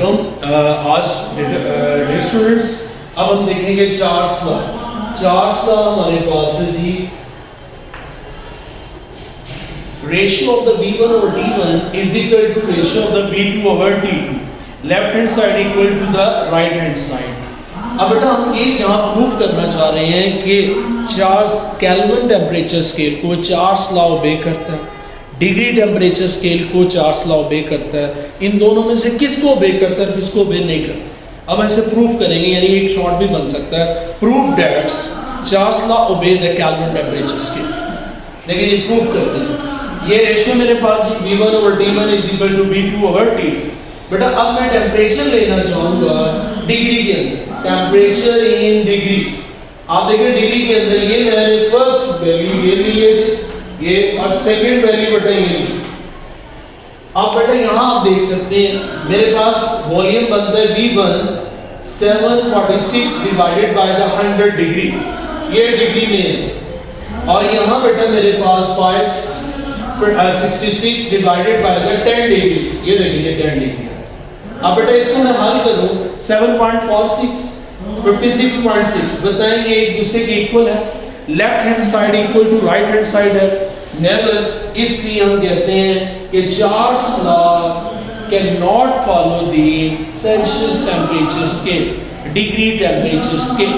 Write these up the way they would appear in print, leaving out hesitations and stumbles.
वालेकुम। आज dear students अब हम देखेंगे चार्ल्स लॉ। चार्ल्स लॉ हमारे पास है जी, ratio of the v1 over t1 is equal to ratio of the v2 over t2, left hand side equal to the right hand side. अब बेटा हम ये यहाँ प्रूफ करना चाह रहे हैं कि चार्ल्स केल्विन टेम्परेचर स्केल को चार्ल्स लॉ ओबे करता है, डिग्री टेम्परेचर स्केल को चार्ल्स लॉ ओबे करता है। इन दोनों में से किसको ओबे करता है, किसको ओबे नहीं करता। अब ऐसे प्रूफ करेंगे, यानी एक शॉर्ट भी बन सकता है, proof that Charles law obey the kelvin temperature scale. देखिए ये प्रूफ करते हैं। ये रेशियो मेरे पास v1 over t1 is equal to v2 over t2। बेटा अब मैं टेम्परेचर लेना चाहूंगा डिग्री के अंदर, टेम्परेचर इन डिग्री। आप देखिए डिग्री के अंदर ये मैंने फर्स्ट वैल्यू ये ली है ये, और सेकंड वैल्यू बेटा ये ली। आप बेटा यहाँ आप देख सकते हैं मेरे पास वॉल्यूम बनता है v1 746 divided by the 100 degree, ये डिग्री में है। और यहाँ बेटा मेरे पास 566 डिवाइडेड बाय द 10 डिग्री, ये देखिए 10 डिग्री। अब बेटा इसको मैं हल करूं 7.46 56.6, बताएं ये एक दूसरे के इक्वल है, left hand side equal to right hand side है, नेवर। इसलिए हम कहते हैं कि Charles law can not follow the Celsius temperature scale, degree temperature scale.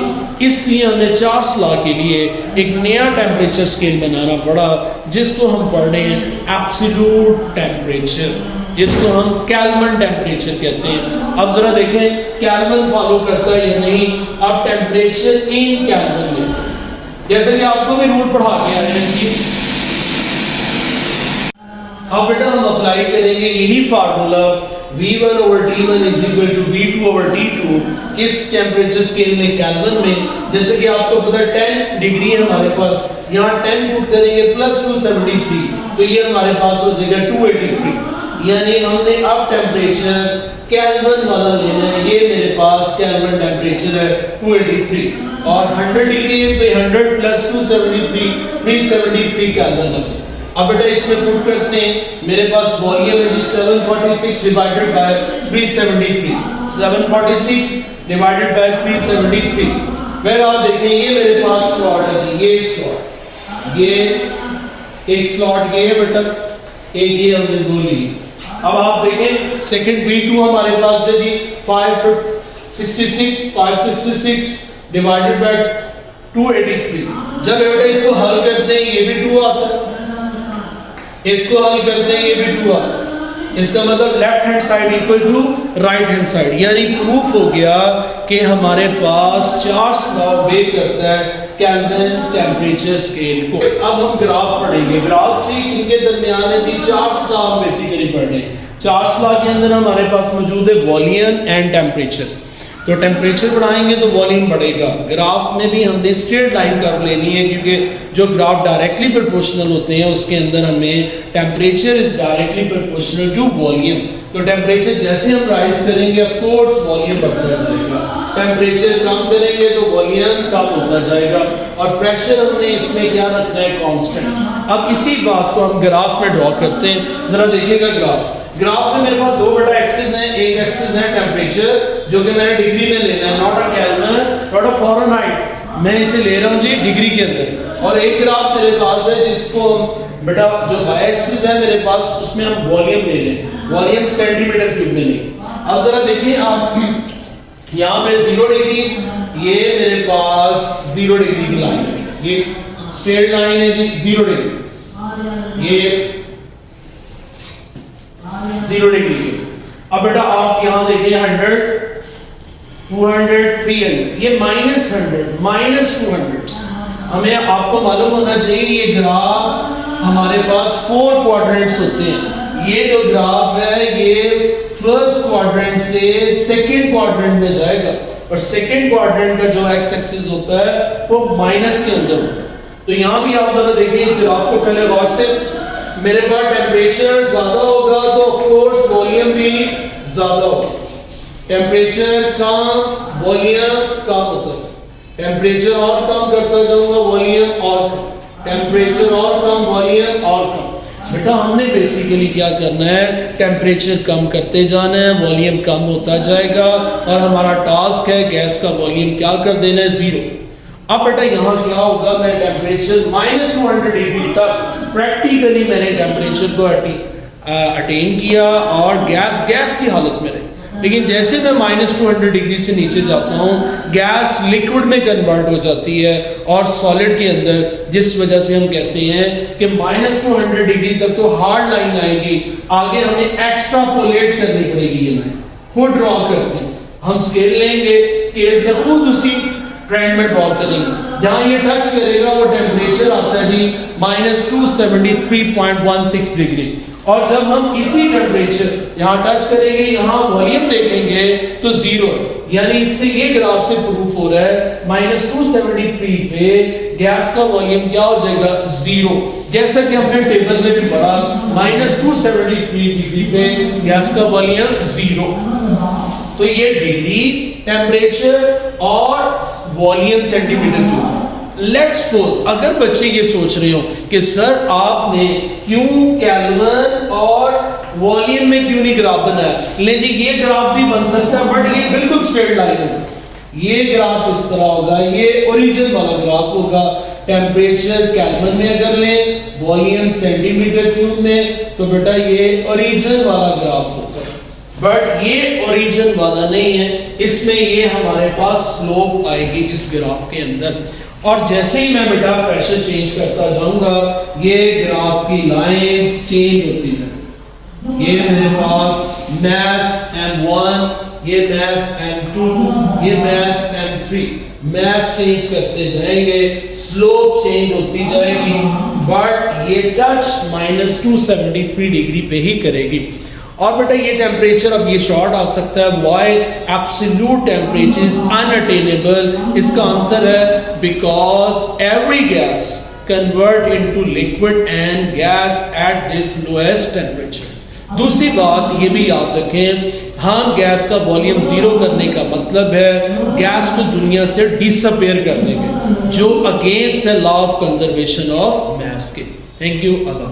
इसलिए हमें चार्ल्स लॉ के लिए एक नया टेम्परेचर स्केल बनाना पड़ा, जिसको हम पढ़ रहे हैं एब्सोल्यूट टेम्परेचर, जिसको हम केल्विन टेम्परेचर कहते हैं। अब जरा देखें केल्विन फॉलो करता है या नहीं। अब टेम्परेचर इन केल्विन में, जैसे कि आपको भी रूल पढ़ा के आए हैं। अब बेटा हम अप्लाई करेंगे यही formula v1 over t1 is equal to v2 over t2 इस टेम्परेचर स्केल में केल्विन में। जैसे कि आपको पता है 10 डिग्री है हमारे पास, यहाँ 10 पुट करेंगे प्लस 273, तो ये हमारे पास हो जाएगा 283। यानी हमने अब टेम्परेचर केल्विन वाला लेना है। ये मेरे पास केल्विन टेम्परेचर है 283, और 100 डिग्री है तो 100 प्लस 273 373 केल्विन है। अब बेटा इसमें पुट करते हैं, मेरे पास वॉल्यूम है जी 746 डिवाइडेड बाय 373, 746 डिवाइडेड बाय 373। फिर आप देखें ये मेरे पास स्लॉट है जी, ये स्लॉट, ये एक स्लॉट ये है बेटा, एक ये हमने दो ली। अब आप देखें सेकंड v2 हमारे पास है जी 566 डिवाइडेड बाय 283। जब बेटा इसको हल करते हैं ये भी 2 आता है, इसको हल करते हैं ये भी 2 आता है। इसका मतलब left hand side equal to right hand side, यानी प्रूफ हो गया कि हमारे पास चार्ल्स लॉ ओबे करता है केल्विन टेम्परेचर स्केल को। अब हम ग्राफ पढ़ेंगे। ग्राफ ठीक इनके दरमियान है जी, चार्ल्स लॉ हम बेसिकली पढ़ रहे हैं। चार्ल्स लॉ के अंदर हमारे पास मौजूद है वॉल्यूम एंड टेम्परेचर, तो टेम्परेचर बढ़ाएंगे तो वॉल्यूम बढ़ेगा। ग्राफ में भी हमने स्ट्रेट लाइन कर्व लेनी है, क्योंकि जो ग्राफ डायरेक्टली प्रोपोर्शनल होते हैं उसके अंदर हमें temperature is directly proportional to volume. तो टेम्परेचर जैसे हम राइज करेंगे ऑफ कोर्स वॉल्यूम बढ़ता जाएगा, टेम्परेचर कम करेंगे तो वॉल्यूम कम होता जाएगा, और प्रेशर हमने इसमें क्या रखना है, कांस्टेंट। अब इसी बात को हम ग्राफ में ड्रॉ करते हैं। जरा देखिएगा ग्राफ में मेरे पास दो बड़ा एक्सिस है, एक एक्सिस है टेम्परेचर जो कि मैंने डिग्री में लेना है, not a kelvin not a Fahrenheit, मैं इसे ले रहा हूं जी डिग्री के अंदर। और एक ग्राफ मेरे पास है जिसको बेटा जो वाई एक्सिस है मेरे पास, उसमें हम वॉल्यूम ले लें, वॉल्यूम सेंटीमीटर क्यूब में लें। अब जरा देखिए आप यहाँ पे 0 डिग्री, ये मेरे पास 0 डिग्री की लाइन है, ये स्ट्रेट लाइन है जी 0 डिग्री, ये 0 डिग्री की। अब बेटा आप यहाँ देखिए 100 200 300, ये -100 -200। हमें आपको मालूम होना चाहिए ये ग्राफ हमारे पास 4 क्वाड्रेंट्स होते हैं। ये जो ग्राफ है ये फर्स्ट क्वाड्रेंट से सेकंड क्वाड्रेंट में जाएगा, और सेकंड क्वाड्रेंट का जो एक्स एक्सिस होता है वो माइनस के अंदर होता है। तो यहाँ भी आप जरा देखिए इस ग्राफ को पहले गौर से, मेरे पास टेम्परेचर ज्यादा होगा तो ऑफ कोर्स वॉल्यूम भी ज्यादा होगा, टेम्परेचर कम वॉल्यूम कम होता है, टेम्परेचर और कम करता जाऊंगा वॉल्यूम और कम, टेम्परेचर और कम वॉल्यूम और कम। बेटा हमने बेसिकली क्या करना है, टेम्परेचर कम करते जाना है, वॉल्यूम कम होता जाएगा और हमारा टास्क है गैस का वॉल्यूम क्या कर देना है, 0। अब बेटा यहाँ क्या होगा, मैं टेम्परेचर -200 डिग्री तक प्रैक्टिकली मैंने टेम्परेचर को अटेन किया और गैस की हालत में रही। लेकिन जैसे मैं -200 डिग्री से नीचे जाता हूँ, गैस लिक्विड में कन्वर्ट हो जाती है और सॉलिड के अंदर, जिस वजह से हम कहते हैं कि -200 डिग्री तक तो हार्ड लाइन आएगी, आगे हमें एक्स्ट्रापोलेट करनी पड़ेगी। ये लाइन खुद ड्रॉ करते हैं, हम स्केल लेंगे, स्केल से खुद उसी ट्रेंड में ड्रॉ करेंगे। जहाँ ये टच करेगा वो टेम्परेचर आता है जी -273.16 डिग्री। और जब हम इसी टेम्परेचर यहाँ टच करेंगे, यहाँ वॉल्यूम देखेंगे तो 0, यानी इससे ये ग्राफ से प्रूफ हो रहा है -273 पे गैस का वॉल्यूम क्या हो जाएगा, 0। जैसा कि हमने टेबल में भी पढ़ा, -273 डिग्री पे गैस का वॉल्यूम 0। तो ये डिग्री, टेम्परेचर और volume centimetre cube. Let's suppose अगर बच्चे ये सोच रहे हो कि सर आपने क्यों केल्विन और वॉल्यूम में क्यों नहीं ग्राफ बनाया, ले जी ये ग्राफ भी बन सकता है, बट ये बिल्कुल स्ट्रेट लाइन है। ये ग्राफ इस तरह होगा, ये ओरिजिन वाला ग्राफ होगा। टेम्परेचर केल्विन में अगर लें, वॉल्यूम सेंटीमीटर क्यूब में, तो बेटा ये ओरिजिन वाला ग्राफ होगा। बट ये ओरिजिन वाला नहीं है, इसमें ये हमारे पास स्लोप आएगी इस ग्राफ के अंदर। और जैसे ही मैं बेटा प्रेशर चेंज करता जाऊंगा, ये ग्राफ की लाइंस चेंज होती जाएंगी। ये मेरे पास मैस M1, ये मैस M2, ये मैस M3, मैस चेंज करते जाएंगे, स्लोप चेंज होती जाएगी, बट ये टच -273 डिग्री पे ही करेगी। और बेटा ये टेम्परेचर, अब ये शॉर्ट आ सकता है, why absolute temperature is unattainable. इसका आंसर है because every gas convert into liquid and gas at this lowest temperature. दूसरी बात ये भी याद रखें, हम गैस का वॉल्यूम 0 करने का मतलब है गैस को दुनिया से डिसअपीयर कर देंगे, जो अगेंस्ट है law of conservation of mass के। Thank you. अल्लाह।